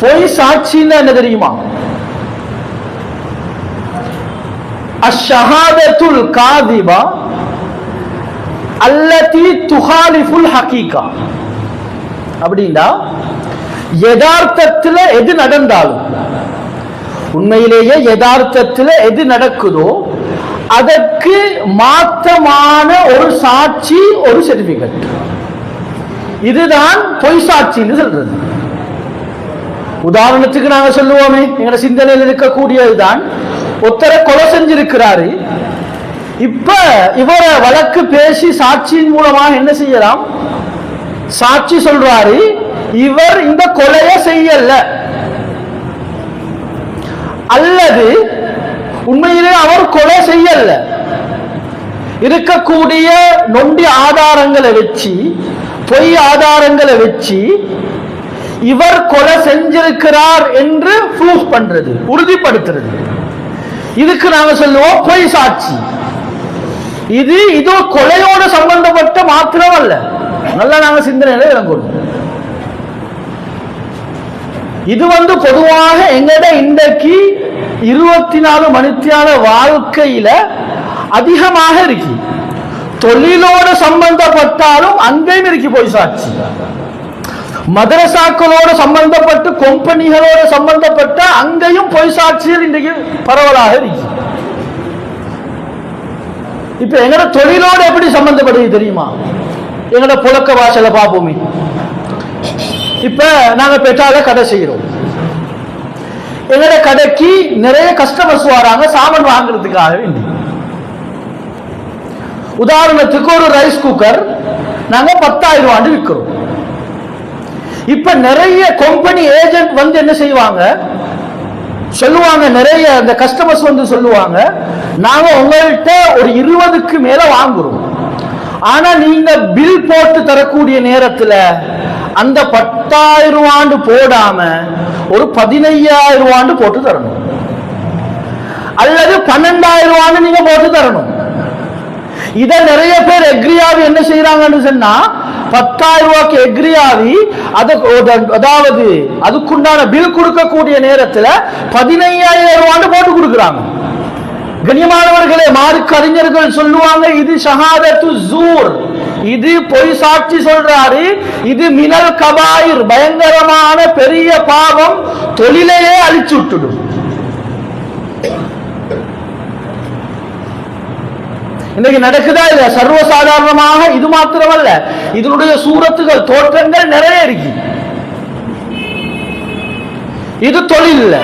பொய் சாட்சின்னா என்ன தெரியுமா? அஷ்ஷஹாதத்துல் காதிபா அல்லதி துஹாலிஃபுல் ஹகீகா. அப்படின்னா யதார்த்தத்தில் எது நடந்தாலும், உண்மையிலேயே யதார்த்தத்தில் எது நடக்குதோ அதற்கு மாற்றமான ஒரு சாட்சி, ஒரு சர்டிபிகேட். இதுதான் பொய் சாட்சின்னு சொல்றது. உதாரணத்துக்கு நாங்க சொல்லுவோமே, எங்க சிந்தனையில் இருக்கக்கூடியதுதான், ஒருத்தரை கொலை செஞ்சிருக்கிறாரு. இப்ப இவரை வழக்கு பேசி சாட்சியின் மூலமாக என்ன செய்யலாம்? சாட்சி சொல்றாரு, இவர் இந்த கொலையை செய்யல, அல்லது உண்மையிலே அவர் கொலை செய்யல, இருக்கக்கூடிய நொண்டி ஆதாரங்களை வச்சு, பொய் ஆதாரங்களை வச்சு இவர் கொலை செஞ்சிருக்கிறார் என்று ப்ரூஃப் பண்றது, உறுதிப்படுத்துறது. இதுக்கு நாங்க சொல்லுவோம் பொய் சாட்சி. இது கொலையோட சம்பந்தப்பட்ட மாத்திரம் அல்ல. நல்லா நாங்க சிந்தனையில விளங்கணும். இது பொதுவாக எங்கட இன்றைக்கு 24 மணித்தியால வாழ்க்கையில அதிகமாக இருக்கு. தொழிலோட சம்பந்தப்பட்டாலும் அங்கேயும் இருக்கு பொய் சாட்சி. மதரசாக்களோட சம்பந்தப்பட்டு, கம்பெனிகளோட சம்பந்தப்பட்ட அங்கேயும் பொய் சாட்சிகள் இன்றைக்கு பரவலாக இருக்கு. இப்ப எங்கட தொழிலோட எப்படி சம்பந்தப்படுது தெரியுமா? எங்கட புழக்க வாசல பார்ப்போமே. இப்ப நாங்க பெட்டால கடை செய்யறோம். எங்கட கடைக்கு நிறைய கஸ்டமர்ஸ் வராங்க சாமான் வாங்குறதுக்காக வேண்டி. உதாரணத்துக்கு ஒரு ரைஸ் குக்கர் நாங்க 10,000 ரூபாய் விற்கிறோம். இப்ப நிறைய கம்பெனி ஏஜென்ட் என்ன செய்வாங்க, சொல்லுவாங்க, நிறைய அந்த கஸ்டமர்ஸ் சொல்லுவாங்க, நாங்க உங்கள்கிட்ட ஒரு 20க்கு மேல வாங்குறோம், ஆனா நீங்க பில் போட்டு தரக்கூடிய நேரத்துல அந்த 10,000 ரூபாண்டு போடாம ஒரு 15,000 ரூபாண்டு போட்டு தரணும், அல்லது 12,000 ரூபாண்டு நீங்க போட்டு தரணும். இத நிறைய பேர் எக்ரியாவி என்ன செய்யறாங்கன்னு சொன்னா, 10,000 ரூபாய்க்கு எக்ரியாவி அதாவது அதுக்குண்டான பில் கொடுக்கக்கூடிய நேரத்தில் 15,000 ரூபாண்டு போட்டு கொடுக்குறாங்க. கண்ணியமானவர்களே, மார்க்க அறிஞர்கள் சொல்லுவாங்க, இது ஷஹாதத்து ஜூர், இது பொய் சாட்சி சொல்றாரு, இது மினல் கபாயிர், பயங்கரமான பெரிய பாவம், தொழிலையே அழிச்சு விட்டுடும். இன்னைக்கு நடக்குதா இல்ல? சர்வசாதாரணமாக. இது மாத்திரமல்ல, இதனுடைய சூரத்துகள், தோற்றங்கள் நிறைய இருக்கு. இது தொழில்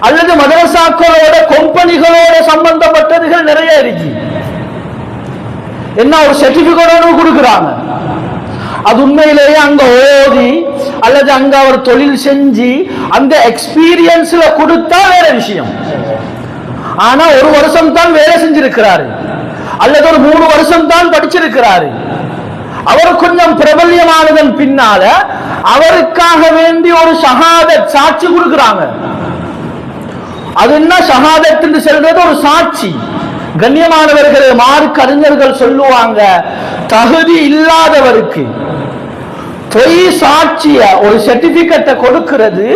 அல்லது மதரசாக்களோட கம்பெனிகளோட சம்பந்தப்பட்டதுகள் நிறைய இருக்கு. என்ன, ஒரு சர்டிபிகேட் கொடுக்குறாங்க, அது உண்மையிலேயே அங்க ஓதி அல்லது அங்க அவர் தொழில் செஞ்சு அந்த எக்ஸ்பீரியன்ஸ்ல கொடுத்தா வேற விஷயம். ஆனா ஒரு வருஷம் தான் வேலை செஞ்சிருக்கிறாரு, அல்லது ஒரு 3 வருஷம் தான் படிச்சிருக்கிறாரு. அவர் கொஞ்சம் பிரபல்யமானதன் பின்னால அவருக்காக வேண்டி ஒரு ஷஹாதத் சாட்சி கொடுக்கிறாங்க. அது என்ன ஷஹாதத் என்று சொல்றது? ஒரு சாட்சி. கண்ணியமானவர்களே, மார்க்க அறிஞர்கள் சொல்லுவாங்க, தகுதி இல்லாதவருக்கு பொய் சாட்சிய ஒரு சர்டிபிகேட்டை கொடுக்கிறது,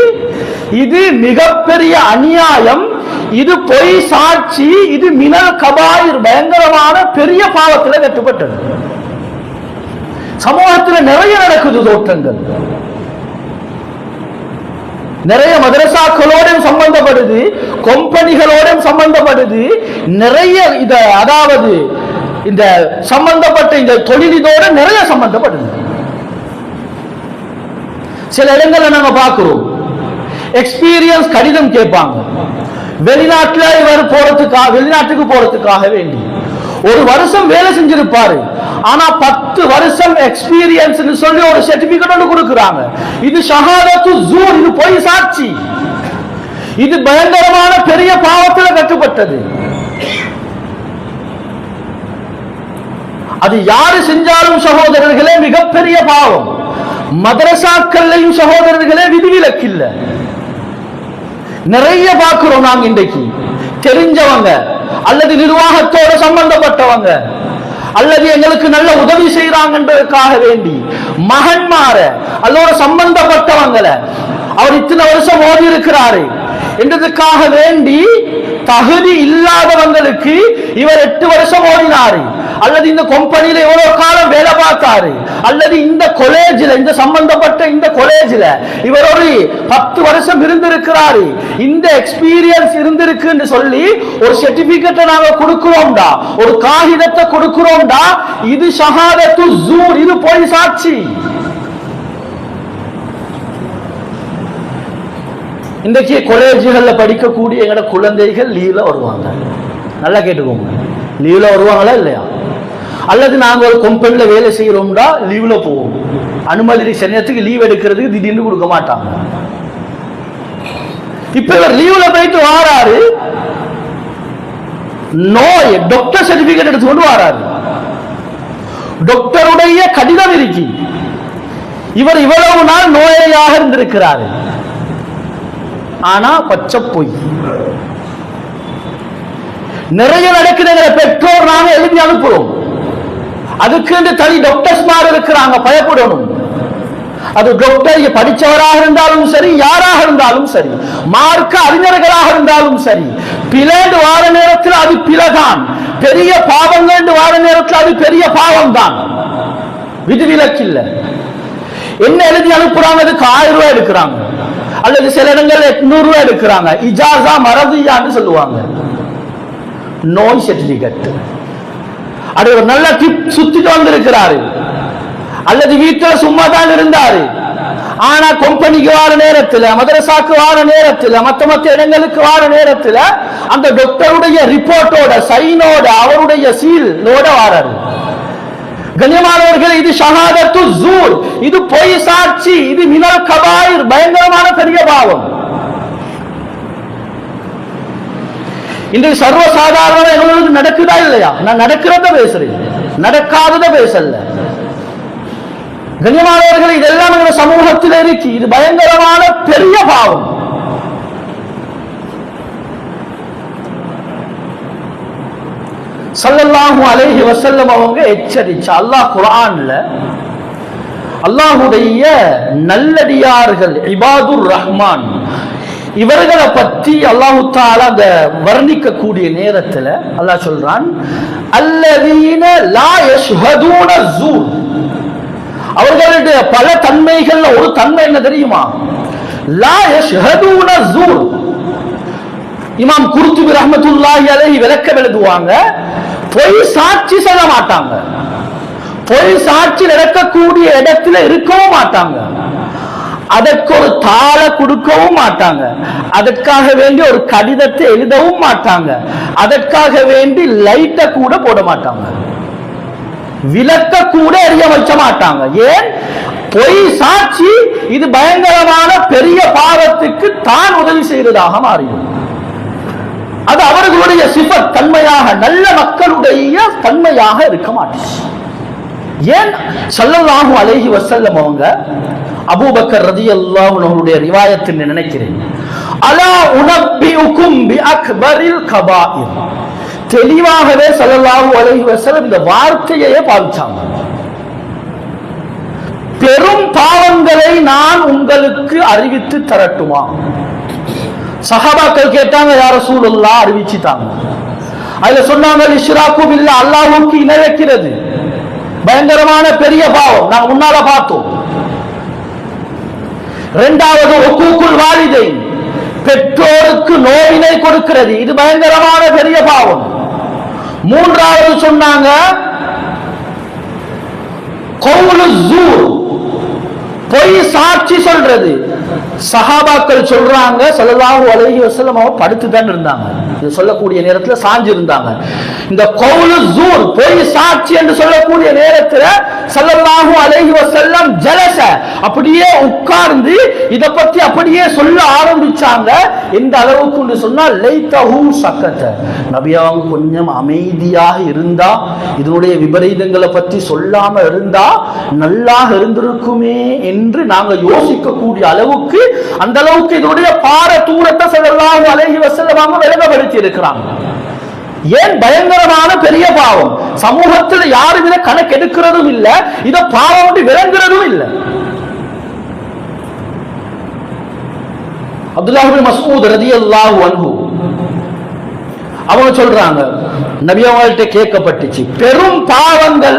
இது மிகப்பெரிய அநியாயம். இது பொய் சாட்சி, இது மினல் கபாயிர், பயங்கரமான பெரிய பாவத்தில் கட்டுப்பட்டது. சமூகத்தில் நிறைய நடக்குது தோற்றங்கள். நிறைய மதரசாக்களோடும் சம்பந்தப்படுது, கம்பெனிகளோடும் சம்பந்தப்படுது, நிறைய அதாவது இந்த சம்பந்தப்பட்ட இந்த தொழிலோட நிறைய சம்பந்தப்படுது. சில இடங்கள்ல நாங்க பார்க்கிறோம், எக்ஸ்பீரியன்ஸ் கடிதம் கேட்பாங்க. வெளிநாட்டுல இவர் வெளிநாட்டுக்கு போறதுக்காக வேண்டி 1 வருஷம் வேலை செஞ்சிருப்பாரு, ஆனா 10 வருஷம் எக்ஸ்பீரியன்ஸ் சொல்லி ஒரு சர்டிபிகேட் ஒன்று கொடுக்கிறாங்க. இது ஷஹாதத்து ஜூர், இது பொய் சாட்சி, இது பயங்கரமான பெரிய பாவத்தில் கட்டுப்பட்டது. அது யாரு செஞ்சாலும் சகோதரர்களே மிகப்பெரிய பாவம். மதரசாக்கள்லையும் சகோதரர்களே விதிவிலக்கு இல்ல. நிறைய பார்க்கிறோம் நாங்க இன்றைக்கு. தெரிஞ்சவங்க அல்லது நிர்வாகத்தோட சம்பந்தப்பட்டவங்க அல்லது எங்களுக்கு நல்ல உதவி செய்யறாங்கன்றதுக்காக வேண்டி மகன்மார அதோட சம்பந்தப்பட்டவங்களை அவர் இத்தனை வருஷம் ஓடி இருக்கிறாரு என்றதுக்காக வேண்டி தகுதி இல்லாதவங்களுக்கு இவர் 8 வருஷம் ஓடினாரு, அல்லது இந்த கம்பெனியில எவ்வளவு காலம் வேலை பார்த்தாரு, அல்லது இந்த காலேஜில் இந்த சம்பந்தப்பட்ட இந்த காலேஜில் இவர் ஒரு 10 வருஷம் இருந்திருக்கிறாரு, இந்த எக்ஸ்பீரியன்ஸ் இருந்திருக்குன்னு சொல்லி ஒரு சர்டிபிகேட்டை நாங்க கொடுக்கிறோம்டா, ஒரு காகிதத்தை கொடுக்கிறோம்டா, இது ஷஹாதத்து ஸூர், இது பொய் சாட்சி. இன்றைக்கு காலேஜுகள்ல படிக்கக்கூடிய எங்களோட குழந்தைகள் லீவ்ல வருவாங்க. நல்லா கேட்டுக்கோங்க, லீவ்ல வருவாங்களா இல்லையா? அல்லது நாங்க ஒரு கம்பெனில வேலை செய்யறோம்டா லீவ்ல போவோம். அனுமதி சமயத்துக்கு லீவ் எடுக்கிறதுக்கு திடீர்னு கொடுக்க மாட்டாங்க. இப்ப இவர் லீவ்ல போயிட்டு வாராரு, நோய் டாக்டர் சர்டிபிகேட் எடுத்துக்கொண்டு வாராரு, டாக்டருடைய கடிதம் இருக்கு, இவர் இவ்வளவு நாள் நோயாளியாக இருந்திருக்கிறாரு. ஆனா பச்சை பொய். நிறைய நடக்குது. பெற்றோர் நாங்க எழுதி அனுப்புறோம், அதுக்கு தனி டாக்டர்ஸ் மாதிரி இருக்கிறாங்க, பயப்படணும். அது டாக்டர் படிச்சவராக இருந்தாலும் சரி, யாராக இருந்தாலும் சரி, மார்க்க அறிஞர்களாக இருந்தாலும் சரி, பிளேண்டு வார நேரத்தில் அது பிழைதான், பெரிய பாவங்கள் வார நேரத்தில் அது பெரிய பாவம் தான், விதிவிலக்கு இல்லை. என்ன எழுதி அனுப்புறாங்க? அதுக்கு 1000 ரூபாய் எடுக்கிறாங்க, அல்லது சில இடங்கள் 800 ரூபாய் எடுக்கிறாங்க. இஜாசா மரதியான்னு சொல்லுவாங்க, நோய் சர்டிபிகேட். அது ஒரு நல்ல டிப் சுத்திட்டு வந்திருக்கிறாரு, அல்லது வீட்டில் சும்மா தான் இருந்தாரு. ஆனா கம்பெனிக்கு வார நேரத்தில், மதரசாக்கு வார நேரத்தில், மத்த இடங்களுக்கு வார நேரத்தில் அந்த டாக்டருடைய ரிப்போர்ட்டோட சைனோட அவருடைய சீலோட வாராரு. கண்ணியமானவர்கள், இது ஷஹாதத்து ஸூர், இது பொய் சாட்சி, இது மினல் கபாயிர், பயங்கரமான பெரிய பாவம். இன்றைக்கு சர்வசாதாரண எங்களுக்கு நடக்குதா இல்லையா? நான் நடக்கிறத பேசுறேன், நடக்காதத பேசல. கண்ணியமானவர்கள், இதெல்லாம் எங்க சமூகத்தில் இருக்கு. இது பயங்கரமான பெரிய பாவம். ஸல்லல்லாஹு அலைஹி வஸல்லம் அவங்க எச்சரிச்சா. அல்லாஹ் குர்ஆன்ல அல்லாஹ்வுடைய நல்லடியார்கள் இபாதுர் ரஹ்மான் இவர்களை பற்றி அல்லாஹ் தஆலா அந்த வர்ணிக்க கூடிய நேரத்தில் அல்லாஹ் சொல்றான், அல்லதீன லா யஷ்ஹதூன ஸூர். அவர்களுடைய பல தன்மைகள்ல ஒரு தன்மை என்ன தெரியுமா? லா யஷ்ஹதூன ஸூர். இமாம் குர்துபி ரஹ்மத்துல்லாஹி அலைஹி விளக்கம் எழுதுவாங்க, பொய் சாட்சி சொல்ல மாட்டாங்க, பொய் சாட்சி நடக்கக்கூடிய இடத்துல இருக்கவும் மாட்டாங்க, அதற்கு ஒரு தாள கொடுக்கவும் மாட்டாங்க, அதற்காக வேண்டி ஒரு கடிதத்தை எழுதவும் மாட்டாங்க, அதற்காக வேண்டி லைட்டை கூட போட மாட்டாங்க, விளக்க கூட எரிய வைக்க மாட்டாங்க. ஏன்? பொய் சாட்சி இது பயங்கரமான பெரிய பாவத்துக்கு தான் உதவி செய்வதாக மாறிடும். அது அவர்களுடைய சிஃபத் தன்மையாக, நல்ல மக்களுடைய தன்மையாக இருக்க மாட்டேன். ஏன்? ஸல்லல்லாஹு அலைஹி வஸல்லம் அவங்க அபூபக்கர் ரலியல்லாஹு அன்ஹுடைய ரிவாயத்தில் நினைக்கிறேன், அலா உனப்பியுக்கும் பி அக்பரில் கபாயிர், தெளிவாகவே ஸல்லல்லாஹு அலைஹி வஸல்லம் இந்த வார்த்தையே பாவிச்சாங்க. பெரும் பாவங்களை நான் உங்களுக்கு அறிவித்து தரட்டுமா? சஹாபாக்கள் கேட்டாங்க, யா ரசூலுல்லாஹ், அறிவிச்சிட்டாங்க. அதுல சொன்னாங்க, இஷ்ராக்கு பில்லாஹ், அல்லாஹ்வுக்கு இணை வைக்கிறது பயங்கரமான பெரிய பாவம், நாங்க முன்னால பார்த்தோம். இரண்டாவது உக்கூக்குல் வாலிதைன், பெற்றோருக்கு நோயினை கொடுக்கிறது, இது பயங்கரமான பெரிய பாவம். மூன்றாவது சொன்னாங்க கௌலு ஸூர், பொய் சாட்சி சொல்றது. சஹாபாக்கள் சொல்றாங்க, ஸல்லல்லாஹு அலைஹி வஸல்லம் அவங்க படுத்து தான் இருந்தாங்க, இது சொல்லக்கூடிய நேரத்தில் சாஞ்சு இருந்தாங்க. இந்த கௌலு ஸூர், பொய் சாட்சி என்று சொல்லக்கூடிய நேரத்தில் ஸல்லல்லாஹு அலைஹி வஸல்லம் ஜலஸ, அப்படியே உட்கார்ந்து இத பத்தி அப்படியே சொல்ல ஆரம்பிச்சாங்க. எந்த அளவுக்கு சொன்னால் லைத்தஹு சக்கத, நபி அவங்க கொஞ்சம் அமைதியாக இருந்தா, இதனுடைய விபரீதங்களை பற்றி சொல்லாம இருந்தா நல்லா இருந்திருக்குமே என்று நாங்க யோசிக்கக்கூடிய அளவுக்கு, அந்த அளவுக்கு இதனுடைய பார தூரத்தை ஸல்லல்லாஹு அலைஹி வஸல்லம் விளங்கப்படுத்தி இருக்கிறாங்க. ஏன் பயங்கரமான பெரிய பாவம். சமூகத்தில் யாரும் இதை கணக்கு எடுக்கிறதும் இல்ல, இதை பாவம் விளங்குறதும் இல்ல. அப்துல்லாஹ் இப்னு மஸ்ஊத் ரலியல்லாஹு அன்ஹு அவங்க சொல்றாங்க, நபி அவங்கள்ட்ட கேட்கப்பட்டுச்சு, பெரும் பாவங்கள்